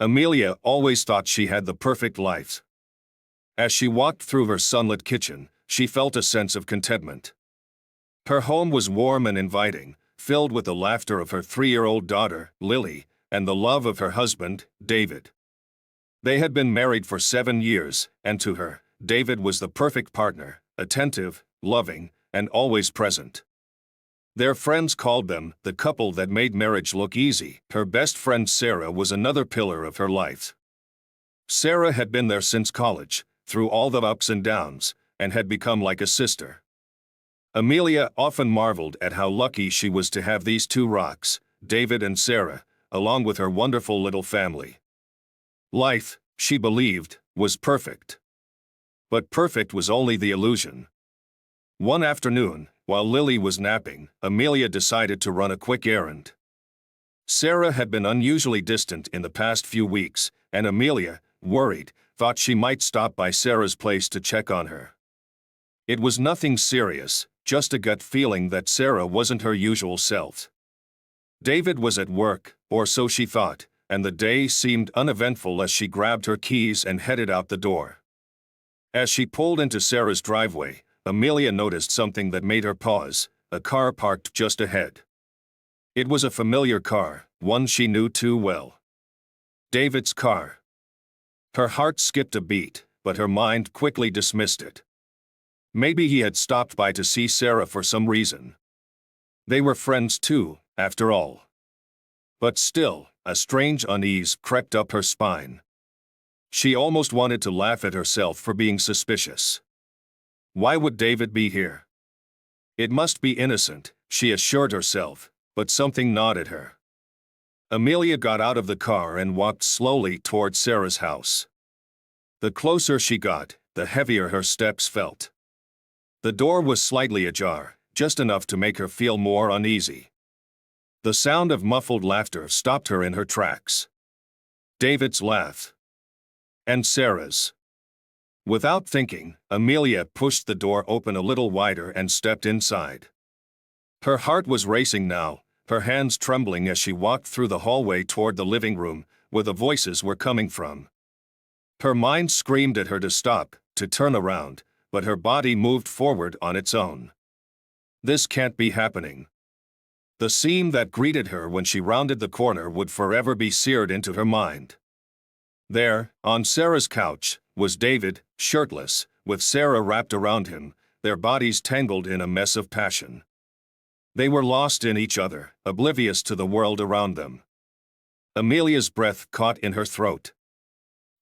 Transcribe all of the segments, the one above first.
Amelia always thought she had the perfect life. As she walked through her sunlit kitchen, she felt a sense of contentment. Her home was warm and inviting, filled with the laughter of her 3-year-old daughter, Lily, and the love of her husband, David. They had been married for 7 years, and to her, David was the perfect partner, attentive, loving, and always present. Their friends called them the couple that made marriage look easy. Her best friend Sarah was another pillar of her life. Sarah had been there since college, through all the ups and downs, and had become like a sister. Amelia often marveled at how lucky she was to have these two rocks, David and Sarah, along with her wonderful little family. Life, she believed, was perfect. But perfect was only the illusion. One afternoon, while Lily was napping, Amelia decided to run a quick errand. Sarah had been unusually distant in the past few weeks, and Amelia, worried, thought she might stop by Sarah's place to check on her. It was nothing serious, just a gut feeling that Sarah wasn't her usual self. David was at work, or so she thought, and the day seemed uneventful as she grabbed her keys and headed out the door. As she pulled into Sarah's driveway, Amelia noticed something that made her pause, a car parked just ahead. It was a familiar car, one she knew too well. David's car. Her heart skipped a beat, but her mind quickly dismissed it. Maybe he had stopped by to see Sarah for some reason. They were friends too, after all. But still, a strange unease crept up her spine. She almost wanted to laugh at herself for being suspicious. Why would David be here? It must be innocent, she assured herself, but something gnawed at her. Amelia got out of the car and walked slowly toward Sarah's house. The closer she got, the heavier her steps felt. The door was slightly ajar, just enough to make her feel more uneasy. The sound of muffled laughter stopped her in her tracks. David's laugh. And Sarah's. Without thinking, Amelia pushed the door open a little wider and stepped inside. Her heart was racing now, her hands trembling as she walked through the hallway toward the living room, where the voices were coming from. Her mind screamed at her to stop, to turn around, but her body moved forward on its own. This can't be happening. The scene that greeted her when she rounded the corner would forever be seared into her mind. There, on Sarah's couch, was David, shirtless, with Sarah wrapped around him, their bodies tangled in a mess of passion. They were lost in each other, oblivious to the world around them. Amelia's breath caught in her throat.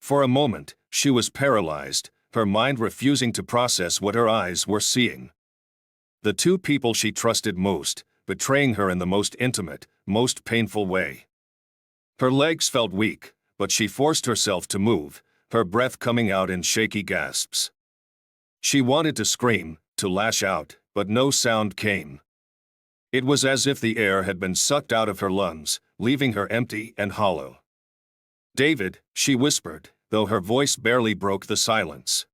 For a moment, she was paralyzed, her mind refusing to process what her eyes were seeing. The two people she trusted most, betraying her in the most intimate, most painful way. Her legs felt weak, but she forced herself to move, her breath coming out in shaky gasps. She wanted to scream, to lash out, but no sound came. It was as if the air had been sucked out of her lungs, leaving her empty and hollow. "David," she whispered, though her voice barely broke the silence.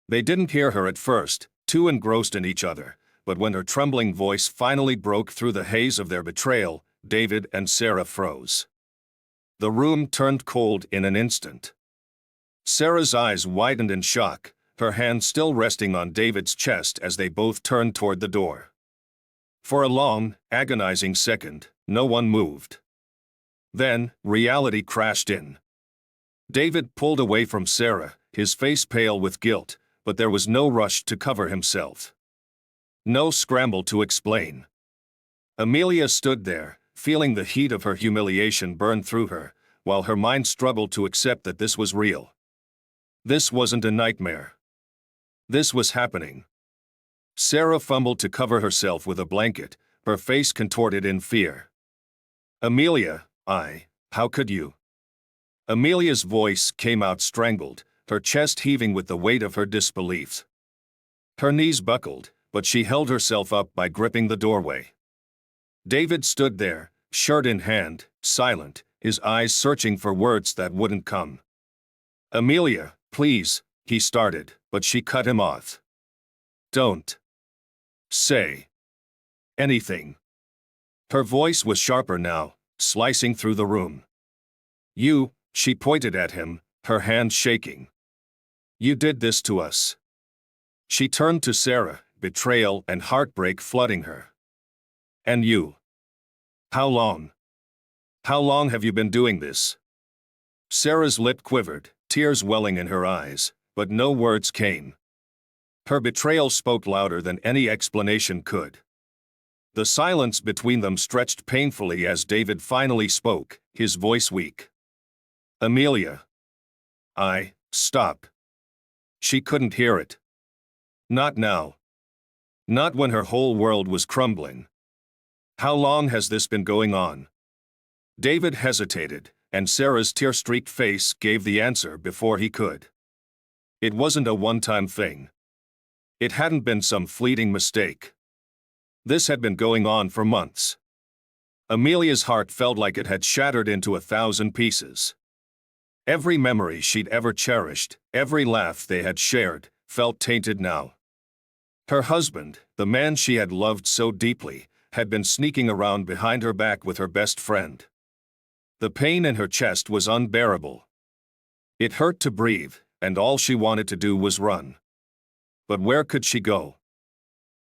They didn't hear her at first, too engrossed in each other, but when her trembling voice finally broke through the haze of their betrayal, David and Sarah froze. The room turned cold in an instant. Sarah's eyes widened in shock, her hand still resting on David's chest as they both turned toward the door. For a long, agonizing second, no one moved. Then, reality crashed in. David pulled away from Sarah, his face pale with guilt, but there was no rush to cover himself. No scramble to explain. Amelia stood there, feeling the heat of her humiliation burn through her, while her mind struggled to accept that this was real. This wasn't a nightmare. This was happening. Sarah fumbled to cover herself with a blanket, her face contorted in fear. "Amelia, how could you?" Amelia's voice came out strangled, her chest heaving with the weight of her disbelief. Her knees buckled, but she held herself up by gripping the doorway. David stood there, shirt in hand, silent, his eyes searching for words that wouldn't come. "Amelia, please," he started, but she cut him off. "Don't say anything." Her voice was sharper now, slicing through the room. She pointed at him, her hand shaking. You did this to us. She turned to Sarah, betrayal and heartbreak flooding her. And you? How long? How long have you been doing this? Sarah's lip quivered, tears welling in her eyes, but no words came. Her betrayal spoke louder than any explanation could. The silence between them stretched painfully as David finally spoke, his voice weak. Amelia. Stop. She couldn't hear it. Not now. Not when her whole world was crumbling. How long has this been going on? David hesitated, and Sarah's tear-streaked face gave the answer before he could. It wasn't a one-time thing. It hadn't been some fleeting mistake. This had been going on for months. Amelia's heart felt like it had shattered into 1,000 pieces. Every memory she'd ever cherished, every laugh they had shared, felt tainted now. Her husband, the man she had loved so deeply, had been sneaking around behind her back with her best friend. The pain in her chest was unbearable. It hurt to breathe, and all she wanted to do was run. But where could she go?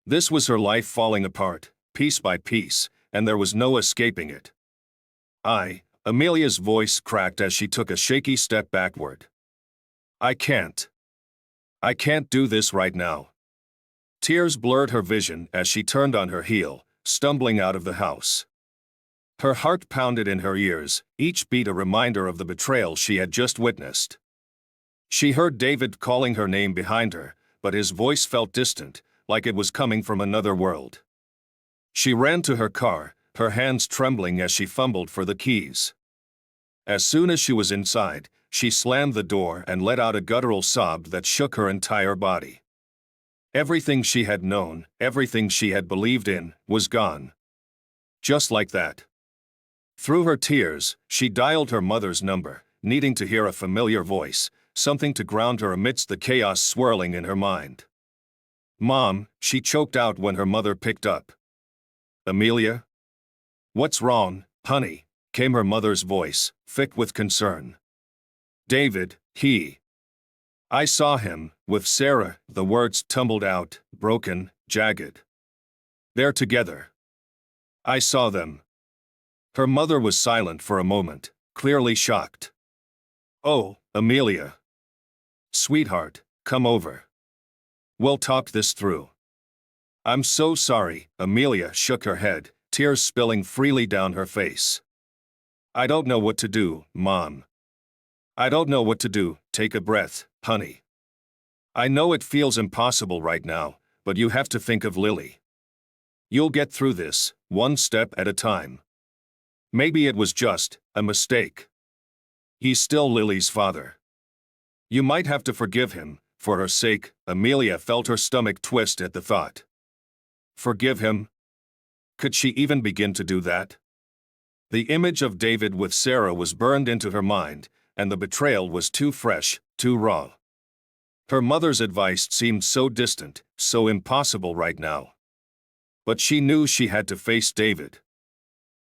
This was her life falling apart, piece by piece, and there was no escaping it. Amelia's voice cracked as she took a shaky step backward. I can't do this right now. Tears blurred her vision as she turned on her heel, stumbling out of the house. Her heart pounded in her ears, each beat a reminder of the betrayal she had just witnessed. She heard David calling her name behind her, but his voice felt distant, like it was coming from another world. She ran to her car, her hands trembling as she fumbled for the keys. As soon as she was inside, she slammed the door and let out a guttural sob that shook her entire body. Everything she had known, everything she had believed in, was gone. Just like that. Through her tears, she dialed her mother's number, needing to hear a familiar voice, something to ground her amidst the chaos swirling in her mind. Mom, she choked out when her mother picked up. Amelia? What's wrong, honey? Came her mother's voice, thick with concern. David, I saw him, with Sarah, the words tumbled out, broken, jagged. They're together. I saw them. Her mother was silent for a moment, clearly shocked. Oh, Amelia. Sweetheart, come over. We'll talk this through. I'm so sorry, Amelia shook her head, tears spilling freely down her face. I don't know what to do, Mom. I don't know what to do. Take a breath, honey. I know it feels impossible right now, but you have to think of Lily. You'll get through this, one step at a time. Maybe it was just a mistake. He's still Lily's father. You might have to forgive him, for her sake. Amelia felt her stomach twist at the thought. Forgive him? Could she even begin to do that? The image of David with Sarah was burned into her mind, and the betrayal was too fresh, too raw. Her mother's advice seemed so distant, so impossible right now. But she knew she had to face David.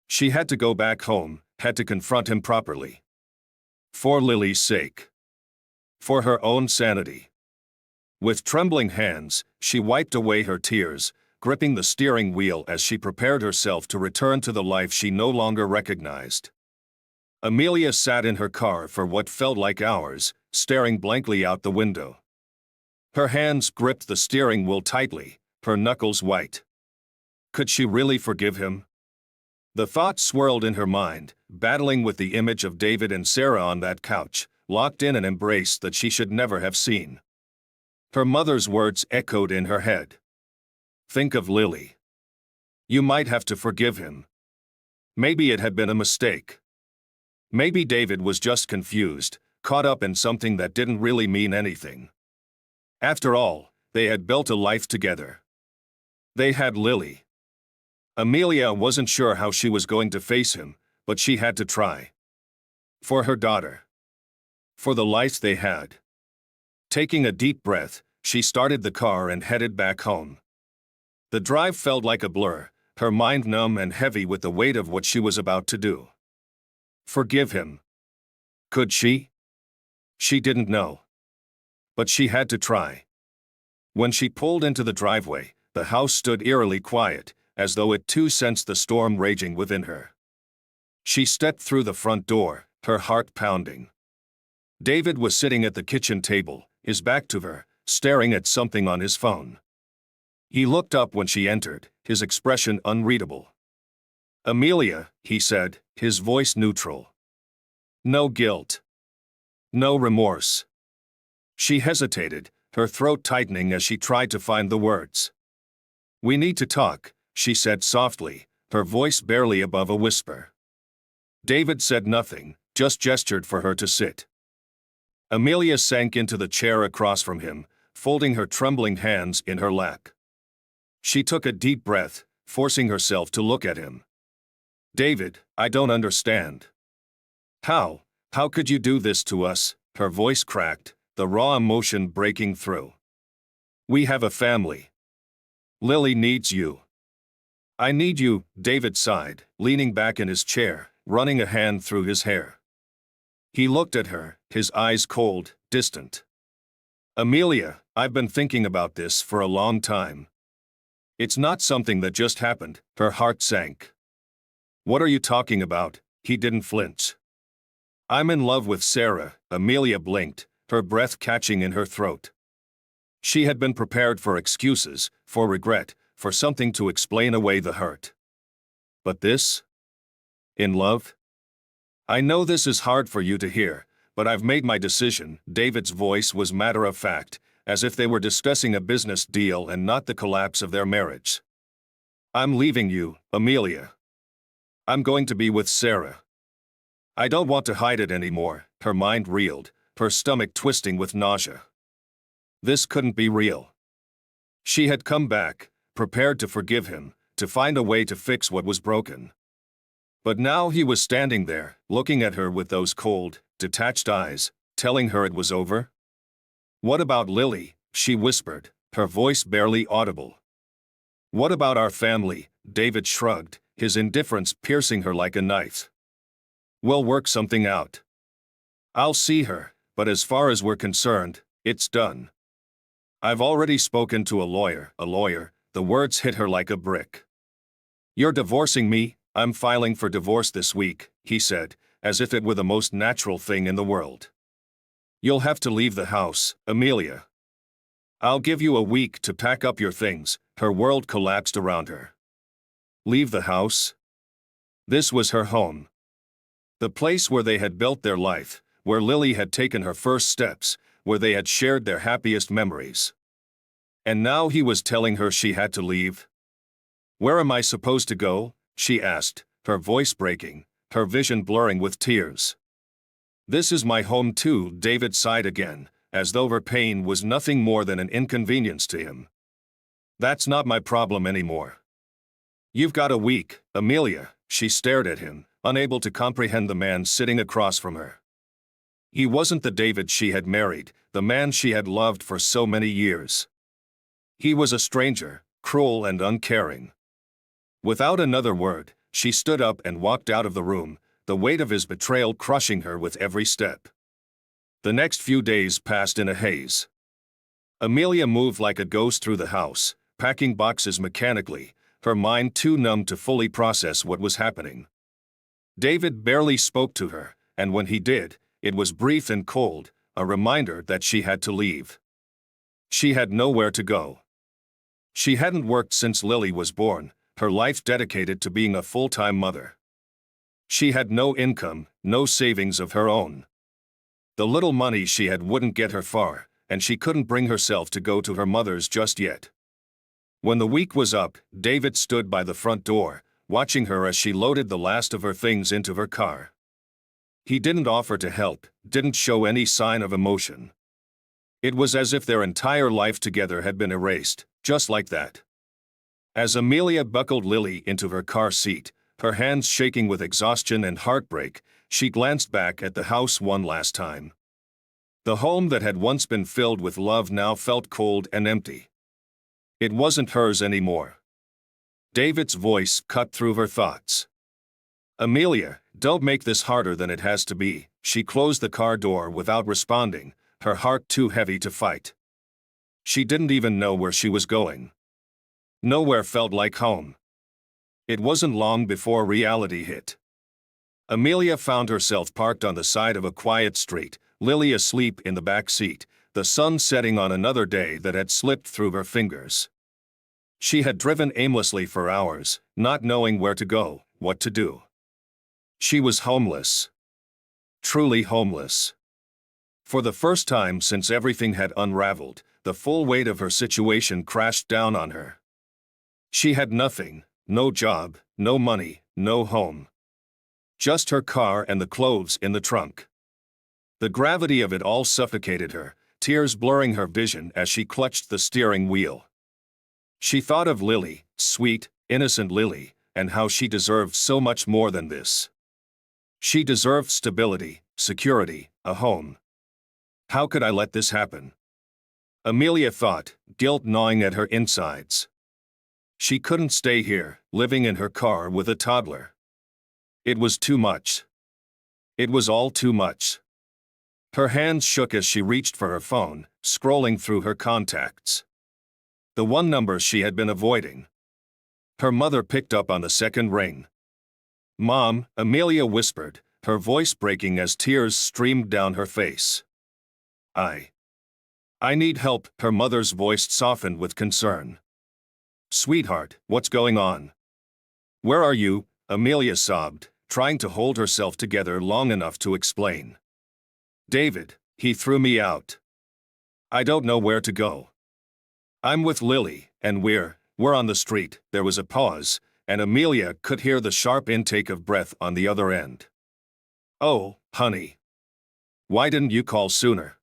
She had to go back home, had to confront him properly. For Lily's sake. For her own sanity. With trembling hands, she wiped away her tears, gripping the steering wheel as she prepared herself to return to the life she no longer recognized. Amelia sat in her car for what felt like hours, staring blankly out the window. Her hands gripped the steering wheel tightly, her knuckles white. Could she really forgive him? The thought swirled in her mind, battling with the image of David and Sarah on that couch, locked in an embrace that she should never have seen. Her mother's words echoed in her head. Think of Lily. You might have to forgive him. Maybe it had been a mistake. Maybe David was just confused, caught up in something that didn't really mean anything. After all, they had built a life together. They had Lily. Amelia wasn't sure how she was going to face him, but she had to try. For her daughter. For the life they had. Taking a deep breath, she started the car and headed back home. The drive felt like a blur, her mind numb and heavy with the weight of what she was about to do. Forgive him. Could she? She didn't know. But she had to try. When she pulled into the driveway, the house stood eerily quiet, as though it too sensed the storm raging within her. She stepped through the front door, her heart pounding. David was sitting at the kitchen table, his back to her, staring at something on his phone. He looked up when she entered, his expression unreadable. "Amelia," he said, his voice neutral. No guilt. No remorse. She hesitated, her throat tightening as she tried to find the words. "We need to talk," she said softly, her voice barely above a whisper. David said nothing, just gestured for her to sit. Amelia sank into the chair across from him, folding her trembling hands in her lap. She took a deep breath, forcing herself to look at him. "David, I don't understand." How could you do this to us?" Her voice cracked, the raw emotion breaking through. "We have a family. Lily needs you." "I need you," David sighed, leaning back in his chair, running a hand through his hair. He looked at her, his eyes cold, distant. "Amelia, I've been thinking about this for a long time. It's not something that just happened." Her heart sank. "What are you talking about?" He didn't flinch. "I'm in love with Sarah," Amelia blinked, her breath catching in her throat. She had been prepared for excuses, for regret, for something to explain away the hurt. But this? In love? "I know this is hard for you to hear, but I've made my decision." David's voice was matter-of-fact, as if they were discussing a business deal and not the collapse of their marriage. "I'm leaving you, Amelia. I'm going to be with Sarah. I don't want to hide it anymore." Her mind reeled, her stomach twisting with nausea. This couldn't be real. She had come back, prepared to forgive him, to find a way to fix what was broken. But now he was standing there, looking at her with those cold, detached eyes, telling her it was over. "What about Lily?" she whispered, her voice barely audible. "What about our family?" David shrugged, his indifference piercing her like a knife. "We'll work something out. I'll see her, but as far as we're concerned, it's done. I've already spoken to a lawyer." The words hit her like a brick. "You're divorcing me?" "I'm filing for divorce this week," he said, as if it were the most natural thing in the world. "You'll have to leave the house, Amelia. I'll give you a week to pack up your things." Her world collapsed around her. Leave the house? This was her home. The place where they had built their life, where Lily had taken her first steps, where they had shared their happiest memories. And now he was telling her she had to leave. "Where am I supposed to go?" she asked, her voice breaking, her vision blurring with tears. "This is my home too," David sighed again, as though her pain was nothing more than an inconvenience to him. "That's not my problem anymore." "You've got a week, Amelia." She stared at him, unable to comprehend the man sitting across from her. He wasn't the David she had married, the man she had loved for so many years. He was a stranger, cruel and uncaring. Without another word, she stood up and walked out of the room, the weight of his betrayal crushing her with every step. The next few days passed in a haze. Amelia moved like a ghost through the house, packing boxes mechanically, her mind too numb to fully process what was happening. David barely spoke to her, and when he did, it was brief and cold, a reminder that she had to leave. She had nowhere to go. She hadn't worked since Lily was born, her life dedicated to being a full-time mother. She had no income, no savings of her own. The little money she had wouldn't get her far, and she couldn't bring herself to go to her mother's just yet. When the week was up, David stood by the front door, watching her as she loaded the last of her things into her car. He didn't offer to help, didn't show any sign of emotion. It was as if their entire life together had been erased, just like that. As Amelia buckled Lily into her car seat, her hands shaking with exhaustion and heartbreak, she glanced back at the house one last time. The home that had once been filled with love now felt cold and empty. It wasn't hers anymore. David's voice cut through her thoughts. "Amelia, don't make this harder than it has to be," She closed the car door without responding, her heart too heavy to fight. She didn't even know where she was going. Nowhere felt like home. It wasn't long before reality hit. Amelia found herself parked on the side of a quiet street, Lily asleep in the back seat, the sun setting on another day that had slipped through her fingers. She had driven aimlessly for hours, not knowing where to go, what to do. She was homeless. Truly homeless. For the first time since everything had unraveled, the full weight of her situation crashed down on her. She had nothing, no job, no money, no home. Just her car and the clothes in the trunk. The gravity of it all suffocated her, tears blurring her vision as she clutched the steering wheel. She thought of Lily, sweet, innocent Lily, and how she deserved so much more than this. She deserved stability, security, a home. How could I let this happen? Amelia thought, guilt gnawing at her insides. She couldn't stay here, living in her car with a toddler. It was too much. It was all too much. Her hands shook as she reached for her phone, scrolling through her contacts. The one number she had been avoiding. Her mother picked up on the second ring. "Mom," Amelia whispered, her voice breaking as tears streamed down her face. I need help," her mother's voice softened with concern. "Sweetheart, what's going on? Where are you?" Amelia sobbed, trying to hold herself together long enough to explain. "David, he threw me out. I don't know where to go. I'm with Lily, and we're on the street." There was a pause, and Amelia could hear the sharp intake of breath on the other end. "Oh, honey. Why didn't you call sooner?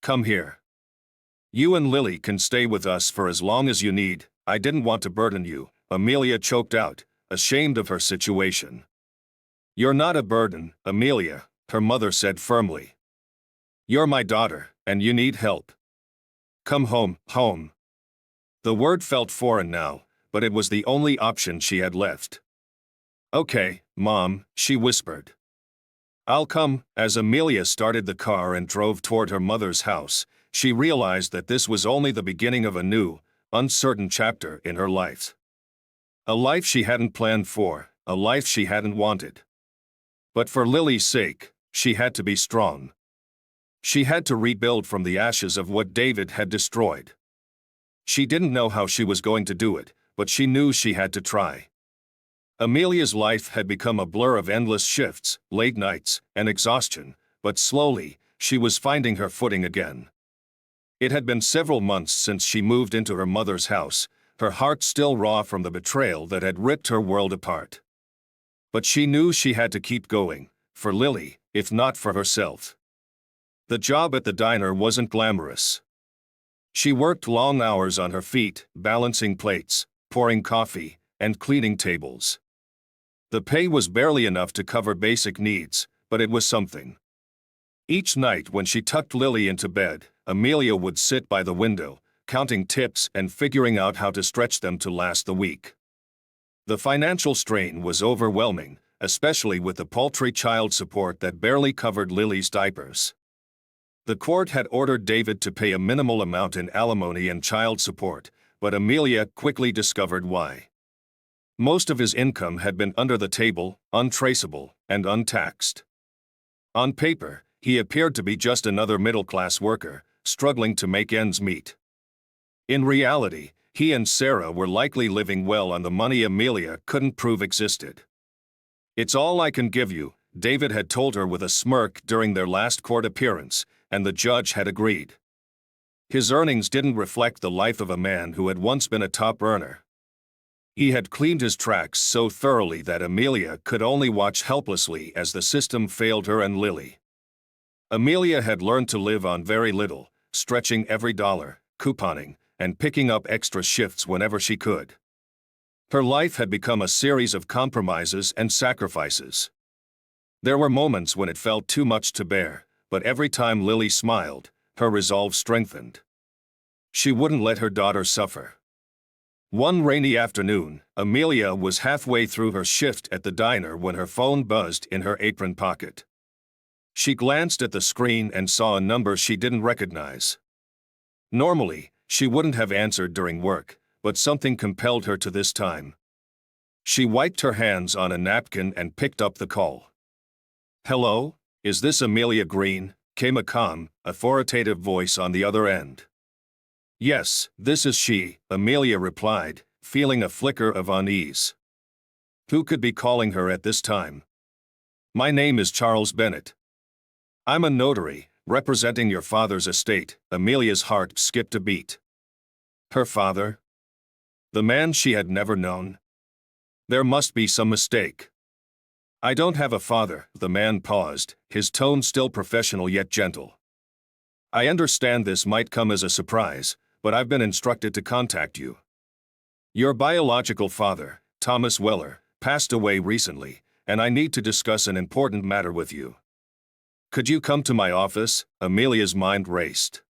Come here. You and Lily can stay with us for as long as you need." "I didn't want to burden you," Amelia choked out, ashamed of her situation. "You're not a burden, Amelia," her mother said firmly. "You're my daughter, and you need help. Come home, home." The word felt foreign now, but it was the only option she had left. "Okay, Mom," she whispered. "I'll come." As Amelia started the car and drove toward her mother's house, she realized that this was only the beginning of a new, uncertain chapter in her life. A life she hadn't planned for, a life she hadn't wanted. But for Lily's sake, she had to be strong. She had to rebuild from the ashes of what David had destroyed. She didn't know how she was going to do it, but she knew she had to try. Amelia's life had become a blur of endless shifts, late nights, and exhaustion, but slowly, she was finding her footing again. It had been several months since she moved into her mother's house, her heart still raw from the betrayal that had ripped her world apart. But she knew she had to keep going, for Lily, if not for herself. The job at the diner wasn't glamorous. She worked long hours on her feet, balancing plates, pouring coffee, and cleaning tables. The pay was barely enough to cover basic needs, but it was something. Each night when she tucked Lily into bed, Amelia would sit by the window, counting tips and figuring out how to stretch them to last the week. The financial strain was overwhelming, especially with the paltry child support that barely covered Lily's diapers. The court had ordered David to pay a minimal amount in alimony and child support, but Amelia quickly discovered why. Most of his income had been under the table, untraceable, and untaxed. On paper, he appeared to be just another middle-class worker, struggling to make ends meet. In reality, he and Sarah were likely living well on the money Amelia couldn't prove existed. "It's all I can give you," David had told her with a smirk during their last court appearance, and the judge had agreed. His earnings didn't reflect the life of a man who had once been a top earner. He had cleaned his tracks so thoroughly that Amelia could only watch helplessly as the system failed her and Lily. Amelia had learned to live on very little, stretching every dollar, couponing, and picking up extra shifts whenever she could. Her life had become a series of compromises and sacrifices. There were moments when it felt too much to bear, but every time Lily smiled, her resolve strengthened. She wouldn't let her daughter suffer. One rainy afternoon, Amelia was halfway through her shift at the diner when her phone buzzed in her apron pocket. She glanced at the screen and saw a number she didn't recognize. Normally, she wouldn't have answered during work, but something compelled her to this time. She wiped her hands on a napkin and picked up the call. "Hello, is this Amelia Green?" came a calm, authoritative voice on the other end. "Yes, this is she," Amelia replied, feeling a flicker of unease. Who could be calling her at this time? "My name is Charles Bennett. I'm a notary, representing your father's estate." Amelia's heart skipped a beat. Her father? The man she had never known? There must be some mistake. "I don't have a father," the man paused, his tone still professional yet gentle. "I understand this might come as a surprise, but I've been instructed to contact you. Your biological father, Thomas Weller, passed away recently, and I need to discuss an important matter with you. Could you come to my office?" Amelia's mind raced.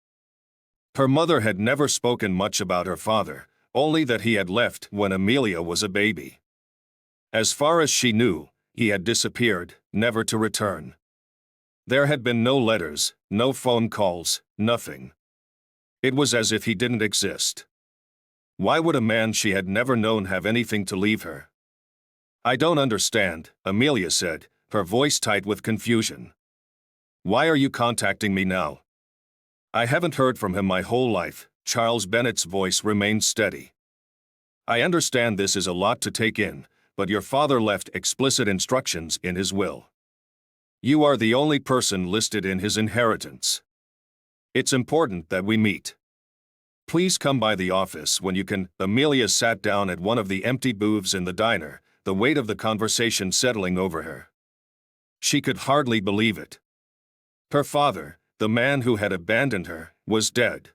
Her mother had never spoken much about her father, only that he had left when Amelia was a baby. As far as she knew, he had disappeared, never to return. There had been no letters, no phone calls, nothing. It was as if he didn't exist. Why would a man she had never known have anything to leave her? "I don't understand," Amelia said, her voice tight with confusion. "Why are you contacting me now?" "I haven't heard from him my whole life." Charles Bennett's voice remained steady. "I understand this is a lot to take in, but your father left explicit instructions in his will. You are the only person listed in his inheritance. It's important that we meet. Please come by the office when you can." Amelia sat down at one of the empty booths in the diner, the weight of the conversation settling over her. She could hardly believe it. Her father, the man who had abandoned her, was dead.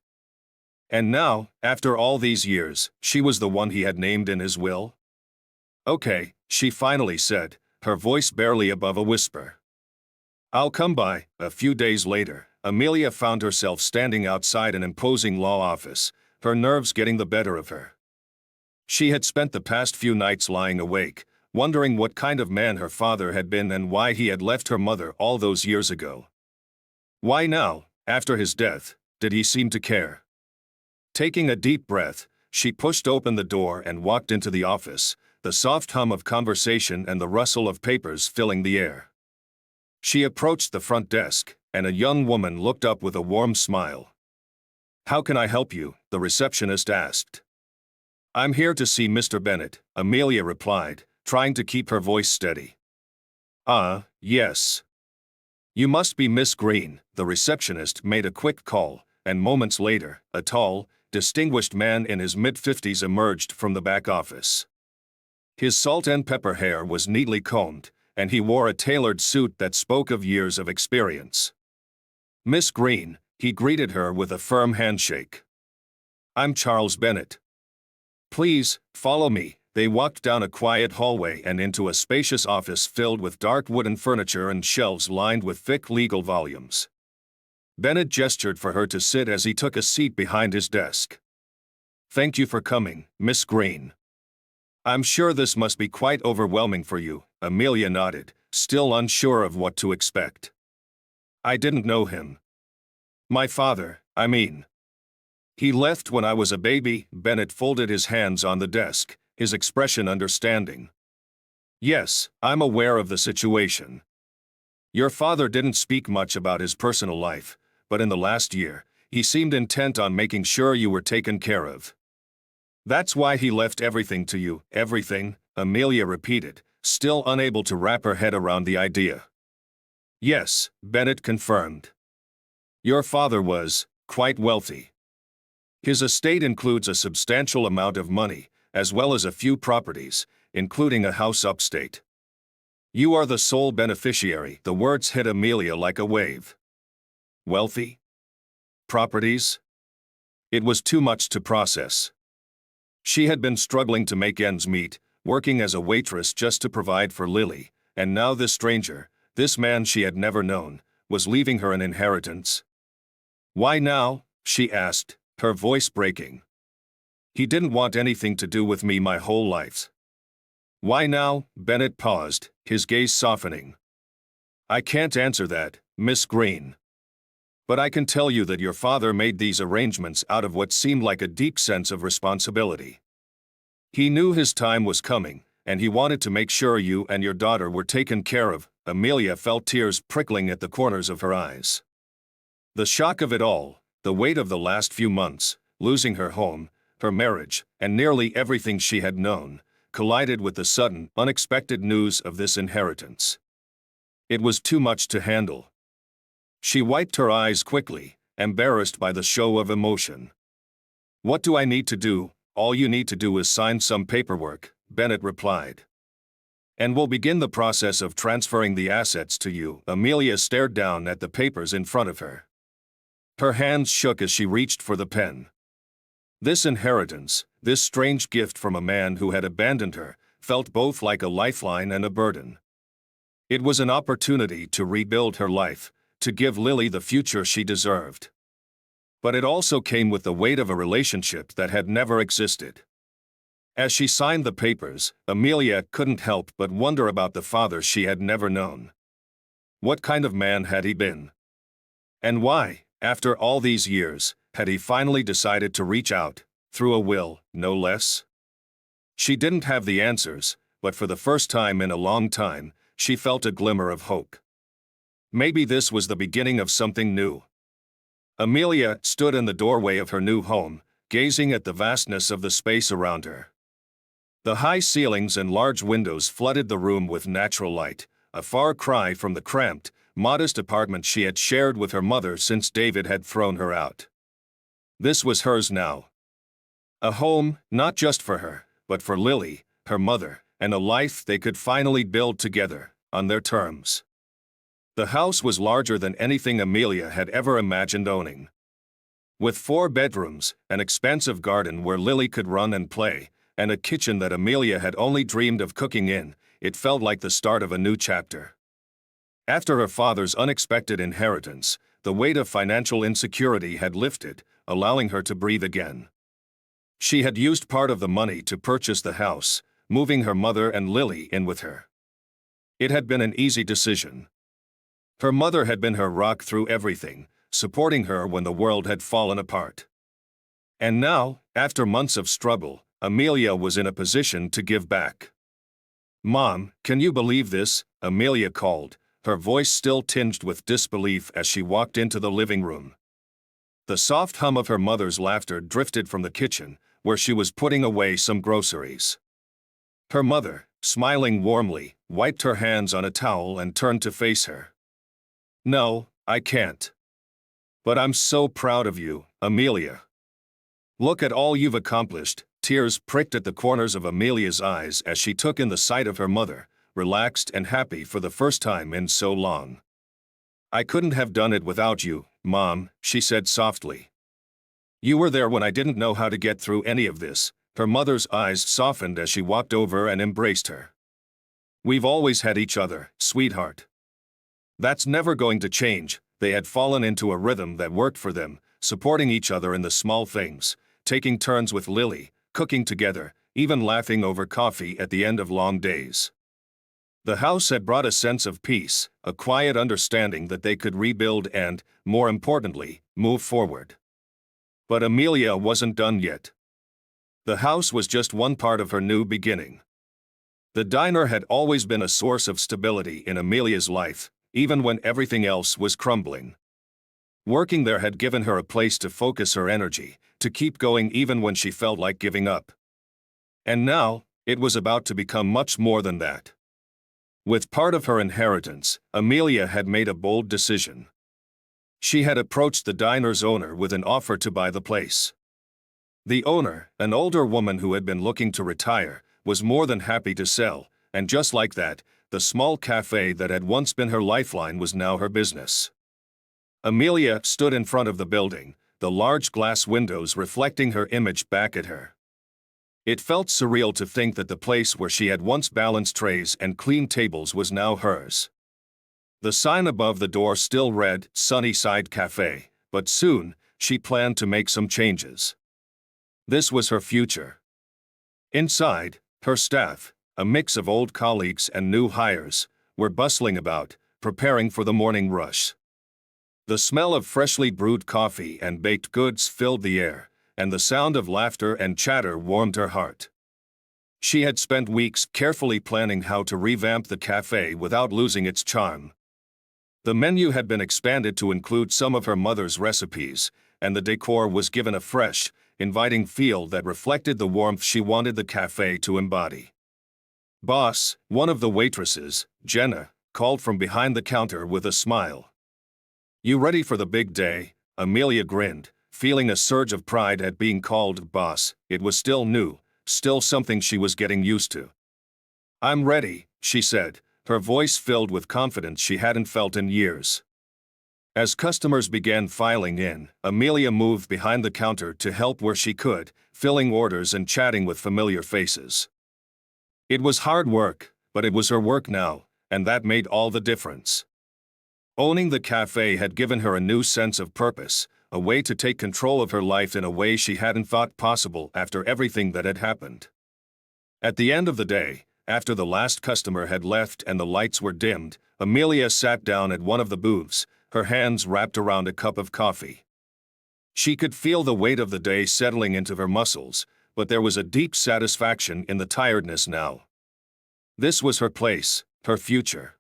And now, after all these years, she was the one he had named in his will? "Okay," she finally said, her voice barely above a whisper. "I'll come by." A few days later, Amelia found herself standing outside an imposing law office, her nerves getting the better of her. She had spent the past few nights lying awake, wondering what kind of man her father had been and why he had left her mother all those years ago. Why now, after his death, did he seem to care? Taking a deep breath, she pushed open the door and walked into the office, the soft hum of conversation and the rustle of papers filling the air. She approached the front desk, and a young woman looked up with a warm smile. "How can I help you?" the receptionist asked. "I'm here to see Mr. Bennett," Amelia replied, trying to keep her voice steady. Yes. You must be Miss Green." The receptionist made a quick call, and moments later, a tall, distinguished man in his mid-50s emerged from the back office. His salt and pepper hair was neatly combed, and he wore a tailored suit that spoke of years of experience. "Miss Green," he greeted her with a firm handshake. "I'm Charles Bennett. Please, follow me." They walked down a quiet hallway and into a spacious office filled with dark wooden furniture and shelves lined with thick legal volumes. Bennett gestured for her to sit as he took a seat behind his desk. "Thank you for coming, Miss Green. I'm sure this must be quite overwhelming for you." Amelia nodded, still unsure of what to expect. "I didn't know him. My father, I mean. He left when I was a baby." Bennett folded his hands on the desk, his expression understanding. "Yes, I'm aware of the situation. Your father didn't speak much about his personal life, but in the last year, he seemed intent on making sure you were taken care of. That's why he left everything to you." "Everything?" Amelia repeated, still unable to wrap her head around the idea. "Yes," Bennett confirmed. "Your father was quite wealthy. His estate includes a substantial amount of money, as well as a few properties, including a house upstate. You are the sole beneficiary." The words hit Amelia like a wave. Wealthy? Properties? It was too much to process. She had been struggling to make ends meet, working as a waitress just to provide for Lily, and now this stranger, this man she had never known, was leaving her an inheritance. "Why now?" she asked, her voice breaking. "He didn't want anything to do with me my whole life." "Why now?" Bennett paused, his gaze softening. "I can't answer that," Miss Green. But I can tell you that your father made these arrangements out of what seemed like a deep sense of responsibility. He knew his time was coming, and he wanted to make sure you and your daughter were taken care of. Amelia felt tears prickling at the corners of her eyes. The shock of it all, the weight of the last few months, losing her home, her marriage, and nearly everything she had known, collided with the sudden, unexpected news of this inheritance. It was too much to handle. She wiped her eyes quickly, embarrassed by the show of emotion. "What do I need to do?" "All you need to do is sign some paperwork," Bennett replied. "And we'll begin the process of transferring the assets to you." Amelia stared down at the papers in front of her. Her hands shook as she reached for the pen. This inheritance, this strange gift from a man who had abandoned her, felt both like a lifeline and a burden. It was an opportunity to rebuild her life, to give Lily the future she deserved. But it also came with the weight of a relationship that had never existed. As she signed the papers, Amelia couldn't help but wonder about the father she had never known. What kind of man had he been? And why, after all these years, had he finally decided to reach out, through a will, no less? She didn't have the answers, but for the first time in a long time, she felt a glimmer of hope. Maybe this was the beginning of something new. Amelia stood in the doorway of her new home, gazing at the vastness of the space around her. The high ceilings and large windows flooded the room with natural light, a far cry from the cramped, modest apartment she had shared with her mother since David had thrown her out. This was hers now. A home, not just for her, but for Lily, her mother, and a life they could finally build together, on their terms. The house was larger than anything Amelia had ever imagined owning. With 4 bedrooms, an expansive garden where Lily could run and play, and a kitchen that Amelia had only dreamed of cooking in, it felt like the start of a new chapter. After her father's unexpected inheritance, the weight of financial insecurity had lifted, allowing her to breathe again. She had used part of the money to purchase the house, moving her mother and Lily in with her. It had been an easy decision. Her mother had been her rock through everything, supporting her when the world had fallen apart. And now, after months of struggle, Amelia was in a position to give back. "Mom, can you believe this?" Amelia called, her voice still tinged with disbelief as she walked into the living room. The soft hum of her mother's laughter drifted from the kitchen, where she was putting away some groceries. Her mother, smiling warmly, wiped her hands on a towel and turned to face her. "No, I can't. But I'm so proud of you, Amelia. Look at all you've accomplished." Tears pricked at the corners of Amelia's eyes as she took in the sight of her mother, relaxed and happy for the first time in so long. "I couldn't have done it without you, Mom," she said softly. "You were there when I didn't know how to get through any of this." Her mother's eyes softened as she walked over and embraced her. "We've always had each other, sweetheart. That's never going to change." They had fallen into a rhythm that worked for them, supporting each other in the small things, taking turns with Lily, cooking together, even laughing over coffee at the end of long days. The house had brought a sense of peace, a quiet understanding that they could rebuild and, more importantly, move forward. But Amelia wasn't done yet. The house was just one part of her new beginning. The diner had always been a source of stability in Amelia's life, even when everything else was crumbling. Working there had given her a place to focus her energy, to keep going even when she felt like giving up. And now, it was about to become much more than that. With part of her inheritance, Amelia had made a bold decision. She had approached the diner's owner with an offer to buy the place. The owner, an older woman who had been looking to retire, was more than happy to sell, and just like that, the small cafe that had once been her lifeline was now her business. Amelia stood in front of the building, the large glass windows reflecting her image back at her. It felt surreal to think that the place where she had once balanced trays and cleaned tables was now hers. The sign above the door still read, "Sunnyside Cafe," but soon, she planned to make some changes. This was her future. Inside, her staff, a mix of old colleagues and new hires, were bustling about, preparing for the morning rush. The smell of freshly brewed coffee and baked goods filled the air, and the sound of laughter and chatter warmed her heart. She had spent weeks carefully planning how to revamp the cafe without losing its charm. The menu had been expanded to include some of her mother's recipes, and the decor was given a fresh, inviting feel that reflected the warmth she wanted the cafe to embody. "Boss," one of the waitresses, Jenna, called from behind the counter with a smile. "You ready for the big day?" Amelia grinned, feeling a surge of pride at being called boss. It was still new, still something she was getting used to. "I'm ready," she said, her voice filled with confidence she hadn't felt in years. As customers began filing in, Amelia moved behind the counter to help where she could, filling orders and chatting with familiar faces. It was hard work, but it was her work now, and that made all the difference. Owning the cafe had given her a new sense of purpose, a way to take control of her life in a way she hadn't thought possible after everything that had happened. At the end of the day, after the last customer had left and the lights were dimmed, Amelia sat down at one of the booths, her hands wrapped around a cup of coffee. She could feel the weight of the day settling into her muscles, but there was a deep satisfaction in the tiredness now. This was her place, her future.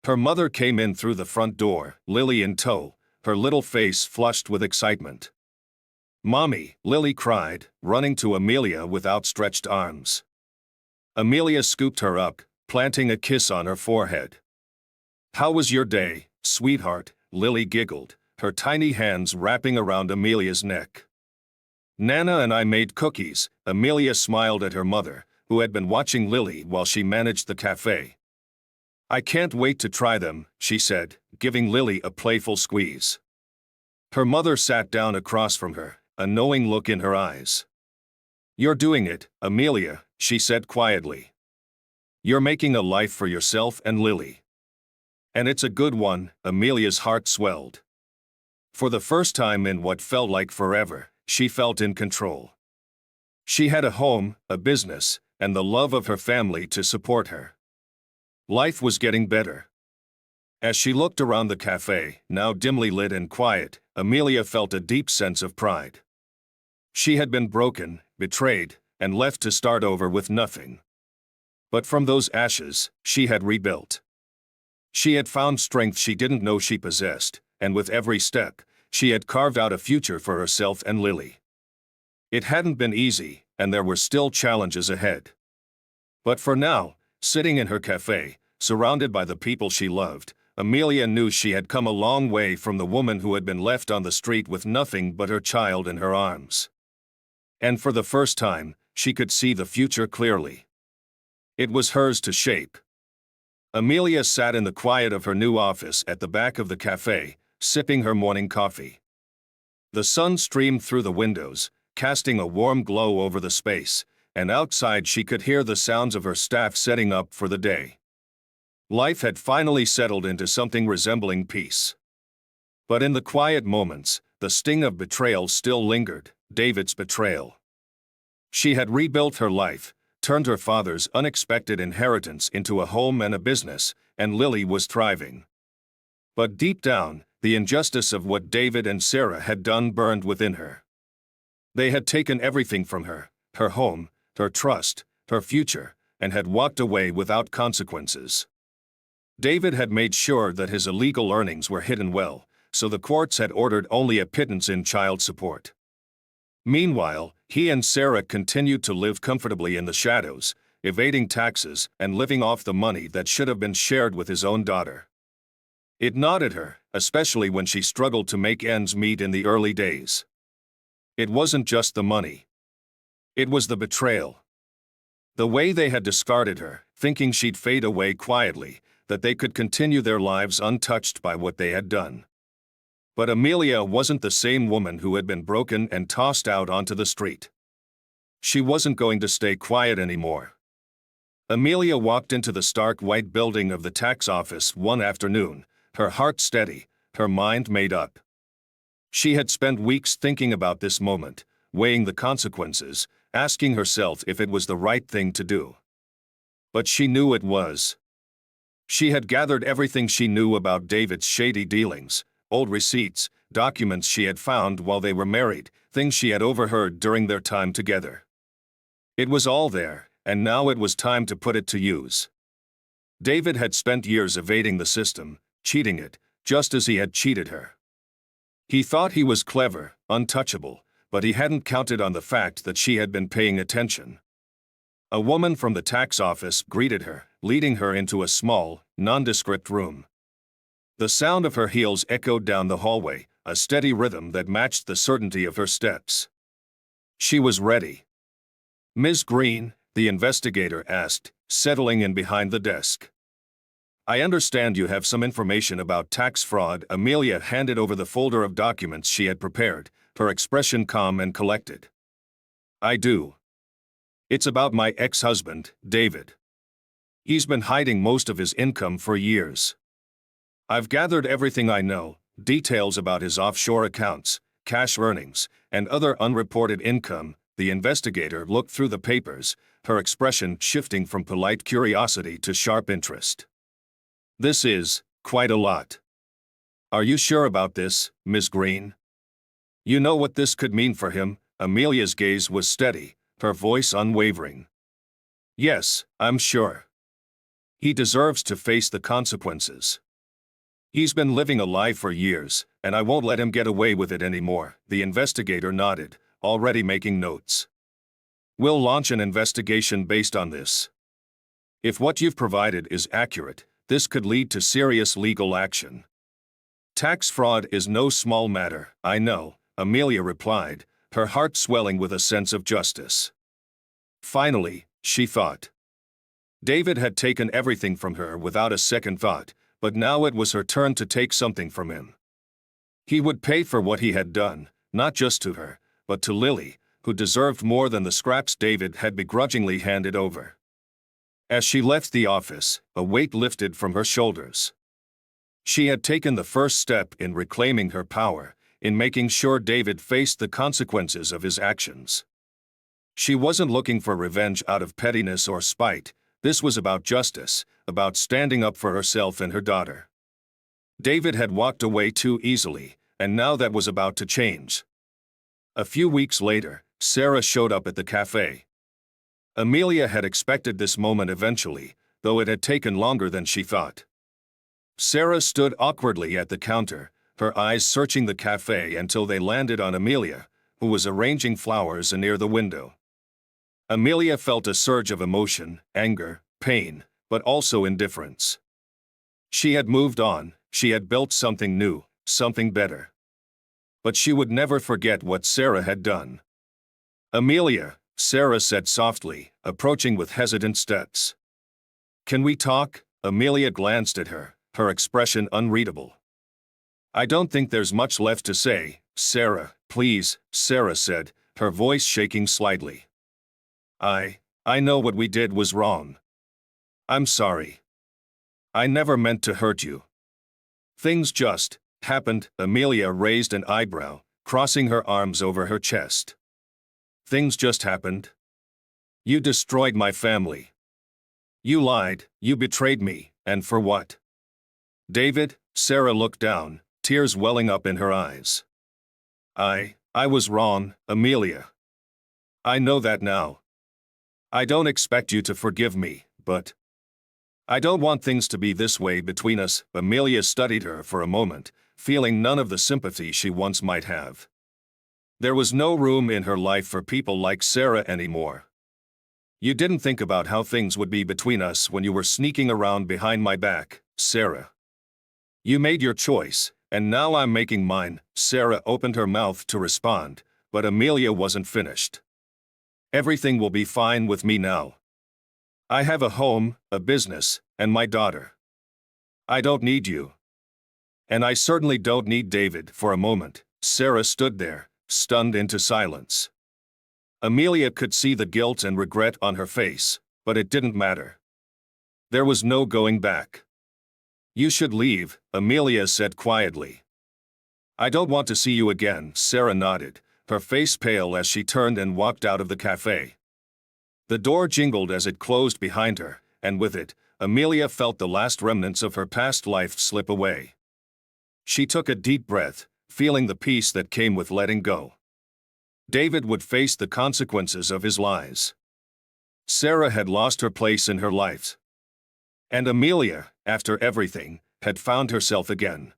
Her mother came in through the front door, Lily in tow, her little face flushed with excitement. "Mommy," Lily cried, running to Amelia with outstretched arms. Amelia scooped her up, planting a kiss on her forehead. "How was your day, sweetheart?" Lily giggled, her tiny hands wrapping around Amelia's neck. "Nana and I made cookies," Amelia smiled at her mother, who had been watching Lily while she managed the cafe. "I can't wait to try them," she said, giving Lily a playful squeeze. Her mother sat down across from her, a knowing look in her eyes. "You're doing it, Amelia," she said quietly. "You're making a life for yourself and Lily. And it's a good one." Amelia's heart swelled. For the first time in what felt like forever, she felt in control. She had a home, a business, and the love of her family to support her. Life was getting better. As she looked around the cafe, now dimly lit and quiet, Amelia felt a deep sense of pride. She had been broken, betrayed, and left to start over with nothing. But from those ashes, she had rebuilt. She had found strength she didn't know she possessed, and with every step, she had carved out a future for herself and Lily. It hadn't been easy, and there were still challenges ahead. But for now, sitting in her cafe, surrounded by the people she loved, Amelia knew she had come a long way from the woman who had been left on the street with nothing but her child in her arms. And for the first time, she could see the future clearly. It was hers to shape. Amelia sat in the quiet of her new office at the back of the cafe, sipping her morning coffee. The sun streamed through the windows, casting a warm glow over the space, and outside she could hear the sounds of her staff setting up for the day. Life had finally settled into something resembling peace. But in the quiet moments, the sting of betrayal still lingered, David's betrayal. She had rebuilt her life, turned her father's unexpected inheritance into a home and a business, and Lily was thriving. But deep down, the injustice of what David and Sarah had done burned within her. They had taken everything from her, her home, her trust, her future, and had walked away without consequences. David had made sure that his illegal earnings were hidden well, so the courts had ordered only a pittance in child support. Meanwhile, he and Sarah continued to live comfortably in the shadows, evading taxes and living off the money that should have been shared with his own daughter. It gnawed her, especially when she struggled to make ends meet in the early days. It wasn't just the money. It was the betrayal. The way they had discarded her, thinking she'd fade away quietly, that they could continue their lives untouched by what they had done. But Amelia wasn't the same woman who had been broken and tossed out onto the street. She wasn't going to stay quiet anymore. Amelia walked into the stark white building of the tax office one afternoon, her heart steady, her mind made up. She had spent weeks thinking about this moment, weighing the consequences, asking herself if it was the right thing to do. But she knew it was. She had gathered everything she knew about David's shady dealings, old receipts, documents she had found while they were married, things she had overheard during their time together. It was all there, and now it was time to put it to use. David had spent years evading the system, cheating it, just as he had cheated her. He thought he was clever, untouchable, but he hadn't counted on the fact that she had been paying attention. A woman from the tax office greeted her, leading her into a small, nondescript room. The sound of her heels echoed down the hallway, a steady rhythm that matched the certainty of her steps. She was ready. "Ms. Green," the investigator asked, settling in behind the desk. "I understand you have some information about tax fraud." Amelia handed over the folder of documents she had prepared, her expression calm and collected. "I do. It's about my ex-husband, David. He's been hiding most of his income for years. I've gathered everything I know, details about his offshore accounts, cash earnings, and other unreported income." The investigator looked through the papers, her expression shifting from polite curiosity to sharp interest. "This is quite a lot. Are you sure about this, Ms. Green? You know what this could mean for him?" Amelia's gaze was steady, her voice unwavering. "Yes, I'm sure. He deserves to face the consequences. He's been living a lie for years, and I won't let him get away with it anymore." The investigator nodded, already making notes. "We'll launch an investigation based on this. If what you've provided is accurate, this could lead to serious legal action." "Tax fraud is no small matter, I know," Amelia replied, her heart swelling with a sense of justice. Finally, she thought. David had taken everything from her without a second thought, but now it was her turn to take something from him. He would pay for what he had done, not just to her, but to Lily, who deserved more than the scraps David had begrudgingly handed over. As she left the office, a weight lifted from her shoulders. She had taken the first step in reclaiming her power, in making sure David faced the consequences of his actions. She wasn't looking for revenge out of pettiness or spite. This was about justice, about standing up for herself and her daughter. David had walked away too easily, and now that was about to change. A few weeks later, Sarah showed up at the cafe. Amelia had expected this moment eventually, though it had taken longer than she thought. Sarah stood awkwardly at the counter, her eyes searching the cafe until they landed on Amelia, who was arranging flowers near the window. Amelia felt a surge of emotion, anger, pain, but also indifference. She had moved on, she had built something new, something better. But she would never forget what Sarah had done. "Amelia," Sarah said softly, approaching with hesitant steps. "Can we talk?" Amelia glanced at her, her expression unreadable. "I don't think there's much left to say, Sarah, please," Sarah said, her voice shaking slightly. I know what we did was wrong. I'm sorry. I never meant to hurt you. Things just happened." Amelia raised an eyebrow, crossing her arms over her chest. "Things just happened? You destroyed my family. You lied, you betrayed me, and for what?" "David," Sarah looked down, tears welling up in her eyes. I was wrong, Amelia. I know that now. I don't expect you to forgive me, but I don't want things to be this way between us." Amelia studied her for a moment, feeling none of the sympathy she once might have. There was no room in her life for people like Sarah anymore. "You didn't think about how things would be between us when you were sneaking around behind my back, Sarah. You made your choice, and now I'm making mine." Sarah opened her mouth to respond, but Amelia wasn't finished. "Everything will be fine with me now. I have a home, a business, and my daughter. I don't need you. And I certainly don't need David." For a moment, Sarah stood there, stunned into silence. Amelia could see the guilt and regret on her face, but it didn't matter. There was no going back. "You should leave," Amelia said quietly. "I don't want to see you again." Sarah nodded, her face pale as she turned and walked out of the cafe. The door jingled as it closed behind her, and with it, Amelia felt the last remnants of her past life slip away. She took a deep breath, feeling the peace that came with letting go. David would face the consequences of his lies. Sarah had lost her place in her life. And Amelia, after everything, had found herself again.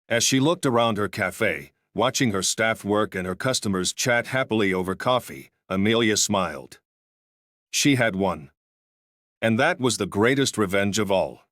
As she looked around her cafe, watching her staff work and her customers chat happily over coffee, Amelia smiled. She had won. And that was the greatest revenge of all.